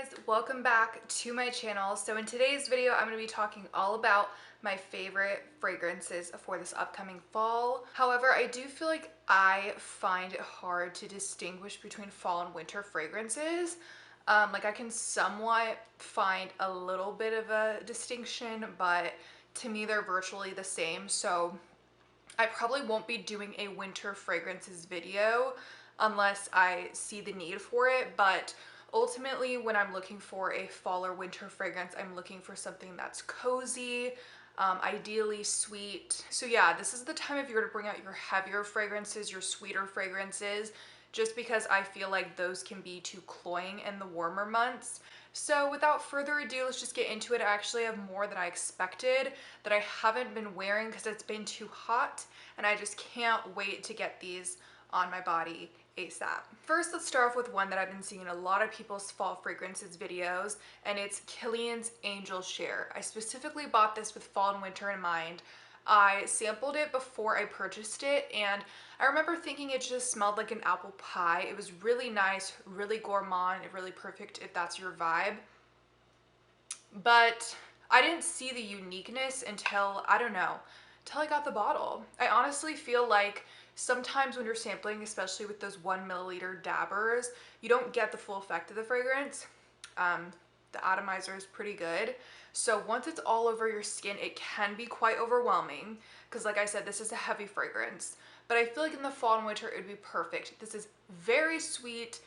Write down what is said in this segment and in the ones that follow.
guys, welcome back to my channel. So in today's video, I'm going to be talking all about my favorite fragrances for this upcoming fall. However, I do feel like I find it hard to distinguish between fall and winter fragrances. Like I can somewhat find a little bit of a distinction, but to me they're virtually the same. So I probably won't be doing a winter fragrances video unless I see the need for it, but ultimately when I'm looking for a fall or winter fragrance, I'm looking for something that's cozy, ideally sweet. So yeah, this is the time of year to bring out your heavier fragrances, your sweeter fragrances, just because I feel like those can be too cloying in the warmer months. So without further ado, let's just get into it. I actually have more than I expected that I haven't been wearing because it's been too hot, and I just can't wait to get these on my body ASAP. First, let's start off with one that I've been seeing in a lot of people's fall fragrances videos, and it's Kilian's Angel Share. I specifically bought this with fall and winter in mind. I sampled it before I purchased it, and I remember thinking it just smelled like an apple pie. It was really nice, really gourmand, really perfect if that's your vibe. But I didn't see the uniqueness until, I don't know, until I got the bottle. I honestly feel like sometimes when you're sampling, especially with those 1 milliliter dabbers, you don't get the full effect of the fragrance. The atomizer is pretty good. So once it's all over your skin, it can be quite overwhelming because like I said, this is a heavy fragrance. But I feel like in the fall and winter, it would be perfect. This is very sweet,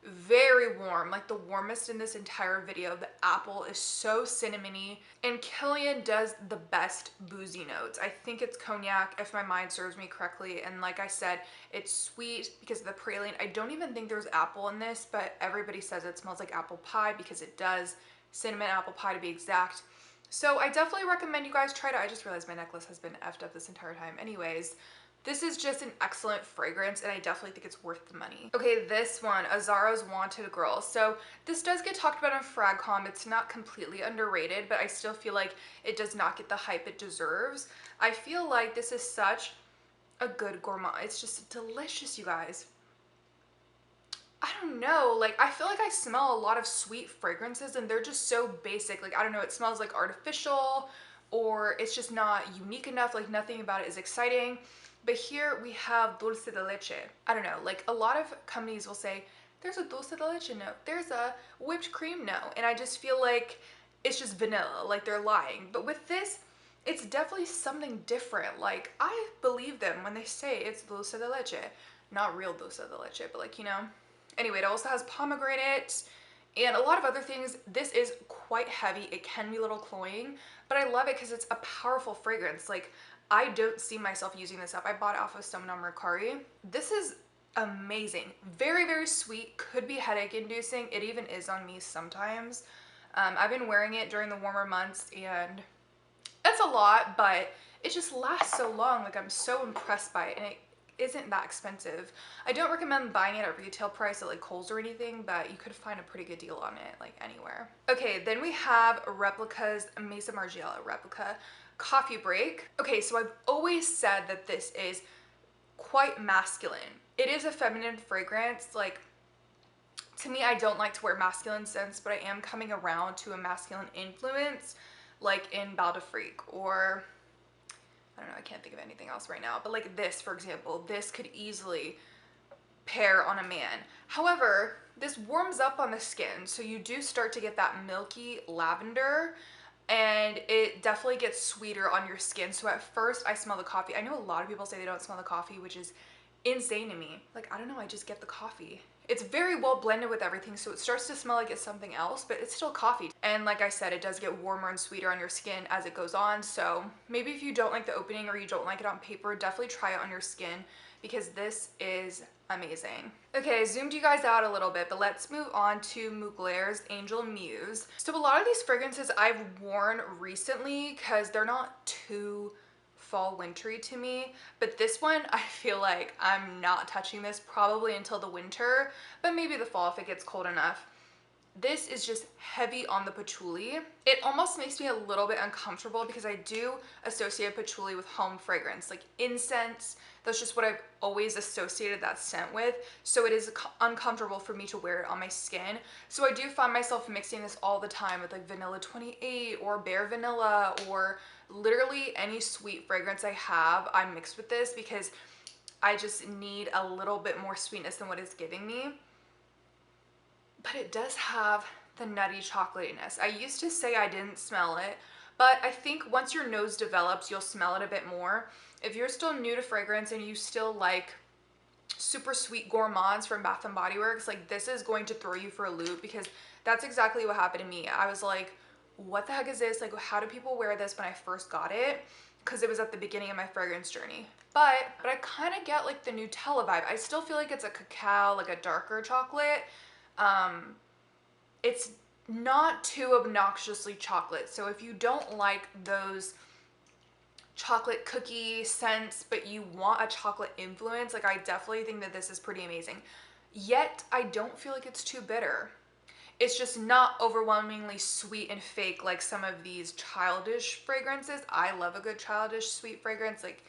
very warm, like the warmest in this entire video. The apple is so cinnamony, and Kilian does the best boozy notes. I think it's cognac if my mind serves me correctly, and like I said, it's sweet because of the praline. I don't even think there's apple in this, but everybody says it smells like apple pie because it does. Cinnamon apple pie to be exact. So I definitely recommend you guys try it out. I just realized my necklace has been effed up this entire time. Anyways, this is just an excellent fragrance, and I definitely think it's worth the money. Okay, this one, Azarro's Wanted Girl. So this does get talked about on Fragcom. It's not completely underrated, but I still feel like it does not get the hype it deserves. I feel like this is such a good gourmand. It's just delicious, you guys. I don't know, like I feel like I smell a lot of sweet fragrances and they're just so basic. Like I don't know, it smells like artificial, or it's just not unique enough, like nothing about it is exciting. But here we have dulce de leche. I don't know, like a lot of companies will say there's a dulce de leche note, there's a whipped cream note, and I just feel like it's just vanilla, like they're lying. But with this, it's definitely something different. Like I believe them when they say it's dulce de leche. Not real dulce de leche, but like, you know. Anyway, it also has pomegranate and a lot of other things. This is quite heavy. It can be a little cloying, but I love it because it's a powerful fragrance. Like, I don't see myself using this up. I bought it off of Someone on Mercari. This is amazing. Very, very sweet. Could be headache inducing. It even is on me sometimes. I've been wearing it during the warmer months, and it's a lot, but it just lasts so long. Like, I'm so impressed by it, and it isn't that expensive. I don't recommend buying it at retail price at like Kohl's or anything, but you could find a pretty good deal on it like anywhere. Okay, then we have Replica's Mesa Margiela Replica Coffee Break. Okay, so I've always said that this is quite masculine. It is a feminine fragrance. Like, to me, I don't like to wear masculine scents, but I am coming around to a masculine influence, like in Bal de Freak, or I don't know, I can't think of anything else right now, but like this, for example, this could easily pair on a man. However, this warms up on the skin, so you do start to get that milky lavender, and it definitely gets sweeter on your skin. So at first I smell the coffee. I know a lot of people say they don't smell the coffee, which is insane to me. Like, I don't know, I just get the coffee. It's very well blended with everything, so it starts to smell like it's something else, but it's still coffee. And like I said, it does get warmer and sweeter on your skin as it goes on, so maybe if you don't like the opening or you don't like it on paper, definitely try it on your skin because this is amazing. Okay, I zoomed you guys out a little bit, but let's move on to Mugler's Angel Muse. So a lot of these fragrances I've worn recently because they're not too fall wintry to me, but this one I feel like I'm not touching this probably until the winter, but maybe the fall if it gets cold enough. This is just heavy on the patchouli. It almost makes me a little bit uncomfortable because I do associate patchouli with home fragrance, like incense. That's just what I've always associated that scent with. So it is uncomfortable for me to wear it on my skin. So I do find myself mixing this all the time with like vanilla 28 or bare vanilla, or literally any sweet fragrance I have, I mix with this because I just need a little bit more sweetness than what it's giving me. But it does have the nutty chocolatiness. I used to say I didn't smell it, but I think once your nose develops, you'll smell it a bit more. If you're still new to fragrance and you still like super sweet gourmands from Bath and Body Works, like this is going to throw you for a loop, because that's exactly what happened to me. I was like, what the heck is this? Like, how do people wear this when I first got it? Because it was at the beginning of my fragrance journey. But I kind of get like the Nutella vibe. I still feel like it's a cacao, like a darker chocolate. It's not too obnoxiously chocolate. So if you don't like those chocolate cookie scents, but you want a chocolate influence, like I definitely think that this is pretty amazing. Yet I don't feel like it's too bitter. It's just not overwhelmingly sweet and fake like some of these childish fragrances. I love a good childish sweet fragrance. Like,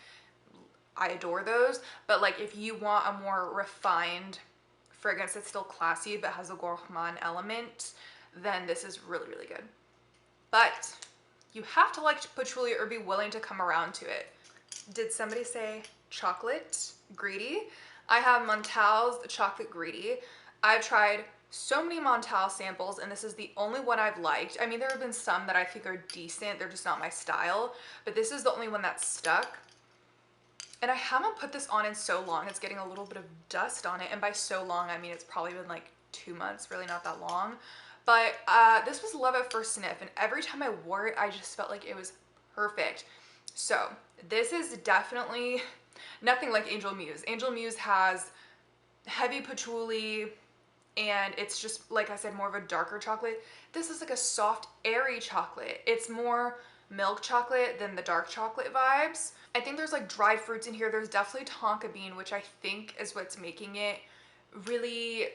I adore those. But like, if you want a more refined fragrance that's still classy but has a gourmand element, then this is really, really good. But you have to like patchouli or be willing to come around to it. Did somebody say chocolate greedy? I have Montal's chocolate greedy. I've tried so many Montal samples and this is the only one I've liked. I mean, there have been some that I think are decent, they're just not my style, but this is the only one that's stuck. And I haven't put this on in so long. It's getting a little bit of dust on it. And by so long, I mean, it's probably been like 2 months, really not that long. But this was love at first sniff. And every time I wore it, I just felt like it was perfect. So this is definitely nothing like Angel Muse. Angel Muse has heavy patchouli and it's just, like I said, more of a darker chocolate. This is like a soft, airy chocolate. It's more milk chocolate than the dark chocolate vibes. I think there's like dried fruits in here. There's definitely tonka bean, which I think is what's making it really,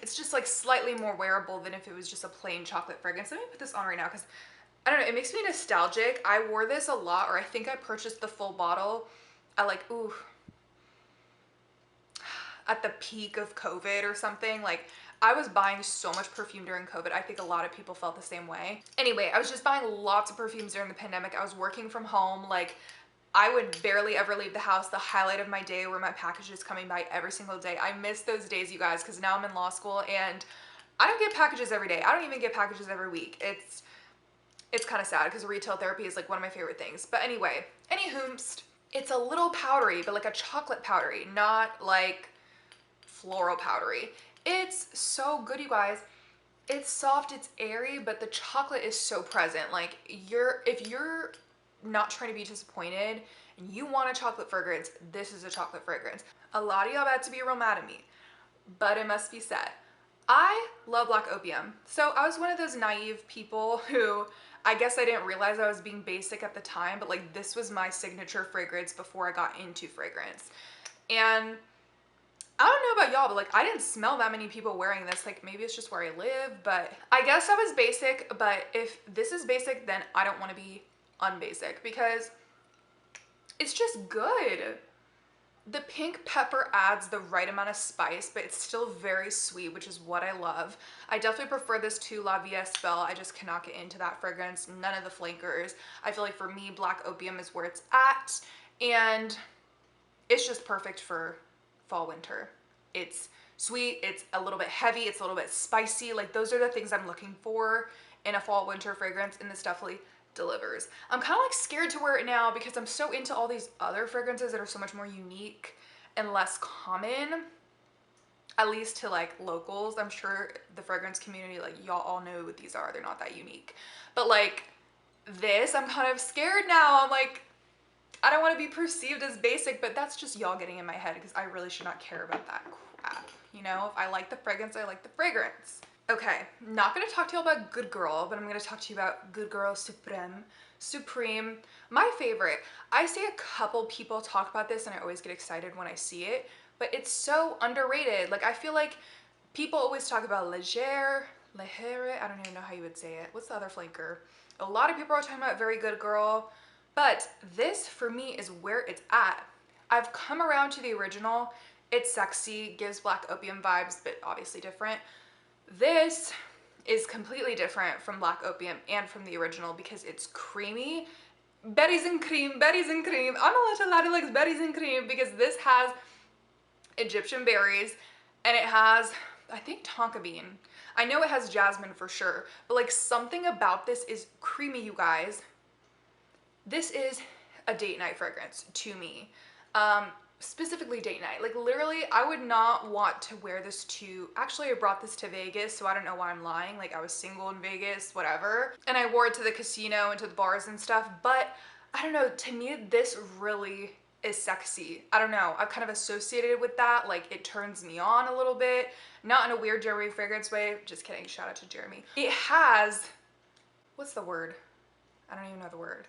it's just like slightly more wearable than if it was just a plain chocolate fragrance. Let me put this on right now because I don't know, it makes me nostalgic. I wore this a lot, or I think I purchased the full bottle at like, ooh, at the peak of COVID or something. Like, I was buying so much perfume during COVID. I think a lot of people felt the same way. Anyway, I was just buying lots of perfumes during the pandemic. I was working from home. Like, I would barely ever leave the house. The highlight of my day were my packages coming by every single day. I miss those days, you guys, because now I'm in law school and I don't get packages every day. I don't even get packages every week. It's kind of sad because retail therapy is like one of my favorite things. But anyway, anywhoomst, it's a little powdery, but like a chocolate powdery, not like floral powdery. It's so good, you guys. It's soft, it's airy, but the chocolate is so present. Like, if you're not trying to be disappointed and you want a chocolate fragrance, this is a chocolate fragrance. A lot of y'all about to be real mad at me, but it must be said, I love black opium. So I was one of those naive people who, I guess I didn't realize I was being basic at the time, but like this was my signature fragrance before I got into fragrance. And I don't know about y'all, but like I didn't smell that many people wearing this. Like, maybe it's just where I live, but I guess I was basic. But if this is basic, then I don't want to be unbasic because it's just good. The pink pepper adds the right amount of spice, but it's still very sweet, which is what I love. I definitely prefer this to La Vie Belle. I just cannot get into that fragrance. None of the flankers. I feel like for me, black opium is where it's at, and it's just perfect for fall, winter. It's sweet, it's a little bit heavy, it's a little bit spicy. Like, those are the things I'm looking for in a fall, winter fragrance, and this definitely delivers. I'm kind of like scared to wear it now because I'm so into all these other fragrances that are so much more unique and less common, at least to like locals. I'm sure the fragrance community, like y'all all know what these are. They're not that unique. But like this, I'm kind of scared now. I'm like, I don't want to be perceived as basic, but that's just y'all getting in my head because I really should not care about that crap. You know, if I like the fragrance, I like the fragrance. Okay, not gonna talk to you about Good Girl, but I'm gonna talk to you about Good Girl Suprême. Supreme, my favorite. I see a couple people talk about this and I always get excited when I see it, but it's so underrated. Like, I feel like People always talk about légère, I don't even know how you would say it. What's the other flanker? A lot of people are talking about Very Good Girl, but this for me is where it's at. I've come around to the original. It's sexy, gives Black Opium vibes, but obviously different. This is completely different from Black Opium and from the original because it's creamy. Berries and cream, berries and cream. I'm a little lady likes berries and cream because this has Egyptian berries and it has, I think, tonka bean. I know it has jasmine for sure, but like something about this is creamy, you guys. This is a date night fragrance to me. Specifically date night. Like literally, I would not want to wear this to, actually I brought this to Vegas, so I don't know why I'm lying. Like I was single in Vegas, whatever. And I wore it to the casino and to the bars and stuff, but I don't know, to me, this really is sexy. I don't know, I've kind of associated with that. Like it turns me on a little bit, not in a weird Jeremy fragrance way. Just kidding, shout out to Jeremy. It has, what's the word? I don't even know the word.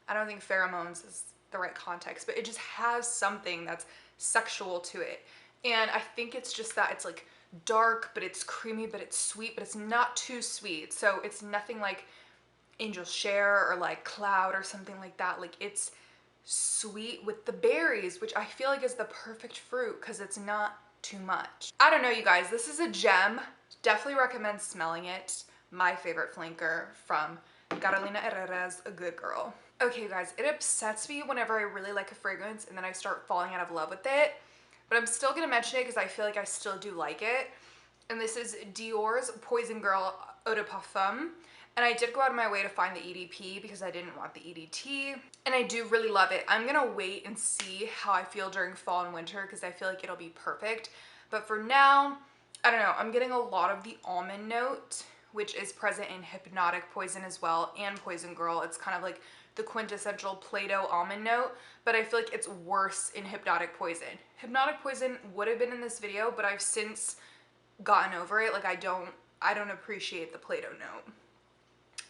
I don't think pheromones is the right context, but it just has something that's sexual to it. And I think it's just that it's like dark, but it's creamy, but it's sweet, but it's not too sweet. So it's nothing like Angel Share or like Cloud or something like that. Like it's sweet with the berries, which I feel like is the perfect fruit because it's not too much. I don't know, you guys, this is a gem. Definitely recommend smelling it. My favorite flanker from Carolina Herrera's A Good Girl. Okay, you guys, it upsets me whenever I really like a fragrance and then I start falling out of love with it, but I'm still gonna mention it because I feel like I still do like it. And this is Dior's Poison Girl Eau de Parfum. And I did go out of my way to find the EDP because I didn't want the EDT. And I do really love it. I'm gonna wait and see how I feel during fall and winter because I feel like it'll be perfect. But for now, I don't know, I'm getting a lot of the almond note, which is present in Hypnotic Poison as well, and Poison Girl. It's kind of like the quintessential Play-Doh almond note, but I feel like it's worse in Hypnotic Poison. Hypnotic Poison would have been in this video, but I've since gotten over it. Like I don't appreciate the Play-Doh note.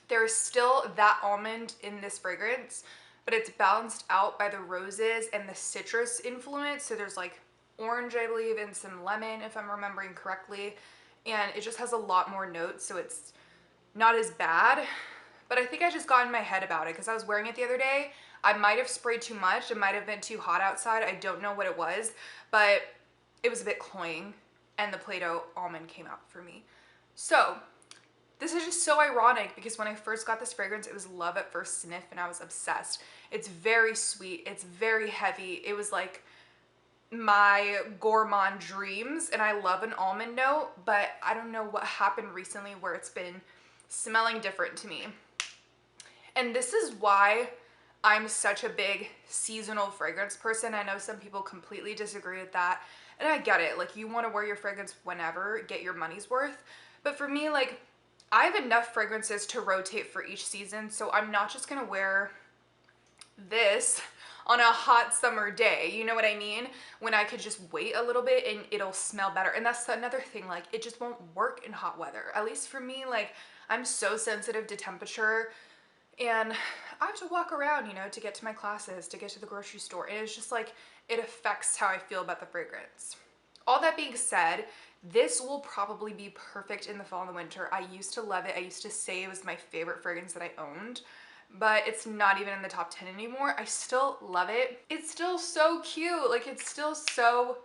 There's still that almond in this fragrance, but it's balanced out by the roses and the citrus influence. So there's like orange, I believe, and some lemon, if I'm remembering correctly. And it just has a lot more notes, so it's not as bad. But I think I just got in my head about it because I was wearing it the other day. I might have sprayed too much. It might have been too hot outside. I don't know what it was, but it was a bit cloying and the Play-Doh almond came out for me. So this is just so ironic because when I first got this fragrance, it was love at first sniff and I was obsessed. It's very sweet. It's very heavy. It was like my gourmand dreams, and I love an almond note, but I don't know what happened recently where it's been smelling different to me. And this is why I'm such a big seasonal fragrance person. I know some people completely disagree with that, and I get it. Like you want to wear your fragrance whenever, get your money's worth. But for me, like I have enough fragrances to rotate for each season, so I'm not just gonna wear this on a hot summer day, you know what I mean? When I could just wait a little bit and it'll smell better. And that's another thing, like it just won't work in hot weather. At least for me, like I'm so sensitive to temperature and I have to walk around, you know, to get to my classes, to get to the grocery store. And it's just like, it affects how I feel about the fragrance. All that being said, this will probably be perfect in the fall and the winter. I used to love it. I used to say it was my favorite fragrance that I owned, but it's not even in the top 10 anymore. I still love it. It's still so cute. Like it's still so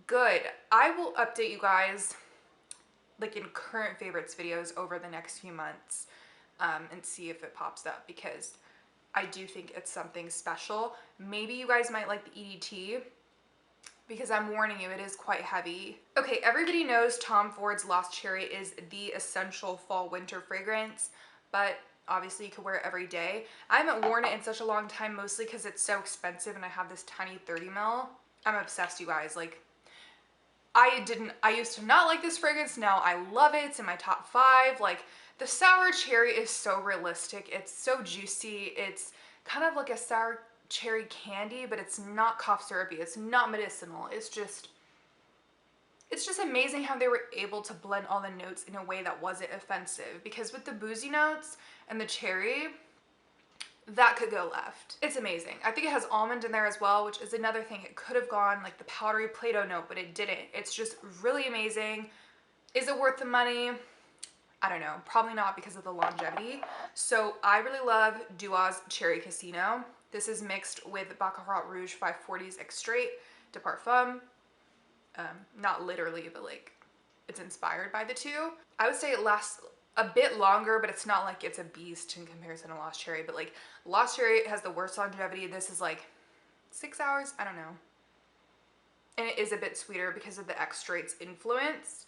good. I will update you guys like in current favorites videos over the next few months and see if it pops up because I do think it's something special. Maybe you guys might like the EDT because I'm warning you, it is quite heavy. Okay, everybody knows Tom Ford's Lost Cherry is the essential fall winter fragrance, but obviously you could wear it every day. I haven't worn it in such a long time, mostly because it's so expensive and I have this tiny 30 ml. I'm obsessed, you guys. Like I used to not like this fragrance. Now I love it. It's in my top 5. Like the sour cherry is so realistic. It's so juicy. It's kind of like a sour cherry candy, but it's not cough syrupy. It's not medicinal. It's just amazing how they were able to blend all the notes in a way that wasn't offensive, because with the boozy notes and the cherry, that could go left. It's amazing. I think it has almond in there as well, which is another thing. It could have gone like the powdery Play-Doh note, but it didn't. It's just really amazing. Is it worth the money? I don't know, probably not because of the longevity. So I really love Duo's Cherry Casino. This is mixed with Baccarat Rouge 540's Extrait de Parfum. Not literally, but like it's inspired by the two. I would say it lasts a bit longer, but it's not like it's a beast in comparison to Lost Cherry. But like Lost Cherry has the worst longevity. This is like 6 hours, I don't know. And it is a bit sweeter because of the Extrait's influence.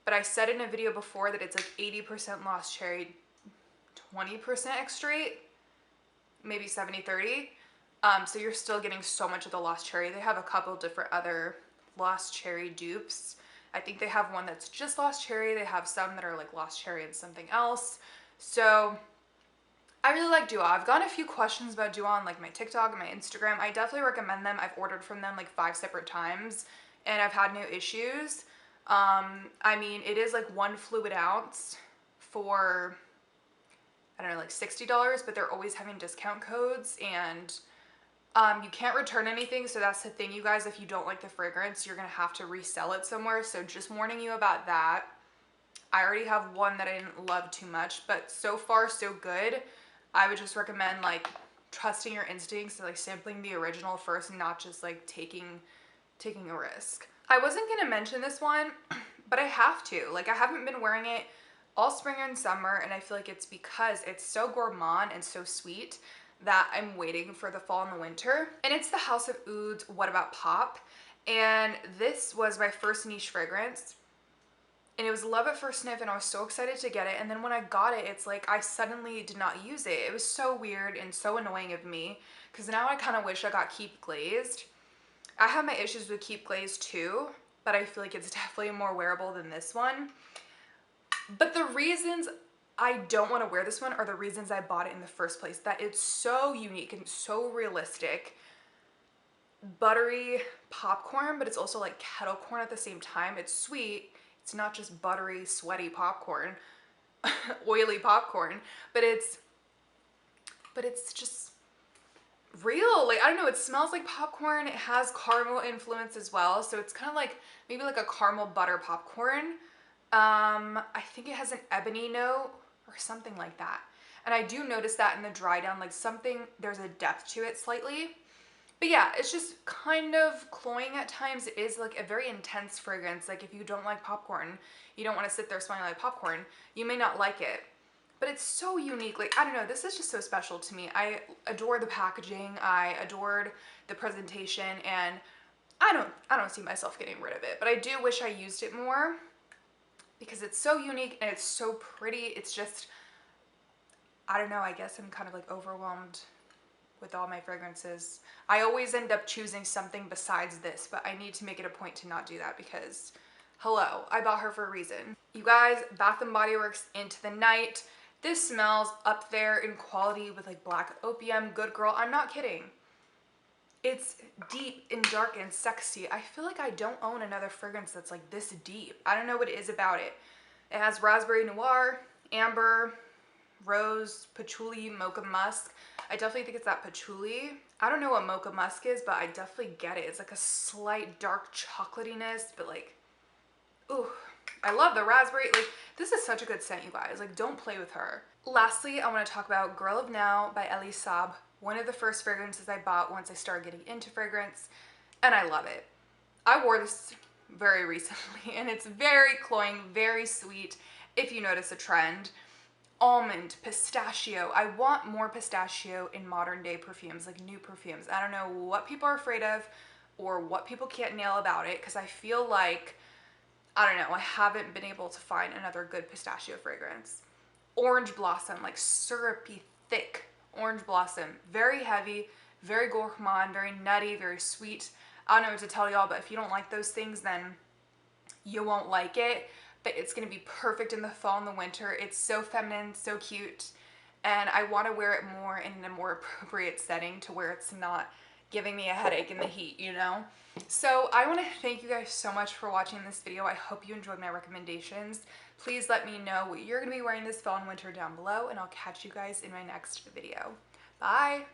But I said in a video before that it's like 80% Lost Cherry, 20% Extrait, maybe 70-30. So you're still getting so much of the Lost Cherry. They have a couple different other Lost Cherry dupes. I think they have one that's just Lost Cherry. They have some that are like Lost Cherry and something else. So I really like Duo. I've gotten a few questions about Duo on like my TikTok and my Instagram. I definitely recommend them. I've ordered from them like 5 separate times and I've had no issues. I mean, it is like 1 fluid ounce for, I don't know, like $60, but they're always having discount codes, and you can't return anything. So that's the thing, you guys, if you don't like the fragrance, you're gonna have to resell it somewhere. So just warning you about that. I already have one that I didn't love too much, but so far so good. I would just recommend like trusting your instincts, like sampling the original first and not just like taking a risk. I wasn't gonna mention this one, but I have to. Like I haven't been wearing it all spring and summer, and I feel like it's because it's so gourmand and so sweet that I'm waiting for the fall and the winter. And it's the House of Ouds What About Pop? And this was my first niche fragrance. And it was love at first sniff, and I was so excited to get it. And then when I got it, it's like I suddenly did not use it. It was so weird and so annoying of me, because now I kind of wish I got Keep Glazed. I have my issues with Keep Glazed too, but I feel like it's definitely more wearable than this one. But the reasons I don't want to wear this one are the reasons I bought it in the first place. That it's so unique and so realistic. Buttery popcorn, but it's also like kettle corn at the same time. It's sweet. It's not just buttery, sweaty popcorn, oily popcorn, but it's just real. Like, I don't know, it smells like popcorn. It has caramel influence as well. So it's kind of like maybe like a caramel butter popcorn. I think it has an ebony note or something like that. And I do notice that in the dry down, like something, there's a depth to it slightly. But yeah, it's just kind of cloying at times. It is like a very intense fragrance. Like if you don't like popcorn, you don't want to sit there smelling like popcorn, you may not like it. But it's so unique. Like, I don't know, this is just so special to me. I adore the packaging. I adored the presentation, and I don't see myself getting rid of it. But I do wish I used it more because it's so unique and it's so pretty. It's just, I don't know, I guess I'm kind of like overwhelmed with all my fragrances. I always end up choosing something besides this, but I need to make it a point to not do that because, hello, I bought her for a reason. You guys, Bath & Body Works Into the Night. This smells up there in quality with like Black Opium, Good Girl. I'm not kidding. It's deep and dark and sexy. I feel like I don't own another fragrance that's like this deep. I don't know what it is about it. It has Raspberry Noir, Amber, Rose, Patchouli, Mocha Musk. I definitely think it's that patchouli. I don't know what Mocha Musk is, but I definitely get it. It's like a slight dark chocolatiness, but like, ooh, I love the raspberry. Like, this is such a good scent, you guys. Like, don't play with her. Lastly, I want to talk about Girl of Now by Elie Saab. One of the first fragrances I bought once I started getting into fragrance, and I love it. I wore this very recently, and it's very cloying, very sweet, if you notice a trend. Almond, pistachio. I want more pistachio in modern day perfumes, like new perfumes. I don't know what people are afraid of or what people can't nail about it, because I feel like, I don't know, I haven't been able to find another good pistachio fragrance. Orange Blossom, like syrupy, thick orange blossom. Very heavy, very gourmand, very nutty, very sweet. I don't know what to tell y'all, but if you don't like those things, then you won't like it. But it's gonna be perfect in the fall and the winter. It's so feminine, so cute, and I want to wear it more in a more appropriate setting to where it's not giving me a headache in the heat, you know? So I want to thank you guys so much for watching this video. I hope you enjoyed my recommendations. Please let me know what you're going to be wearing this fall and winter down below, and I'll catch you guys in my next video. Bye!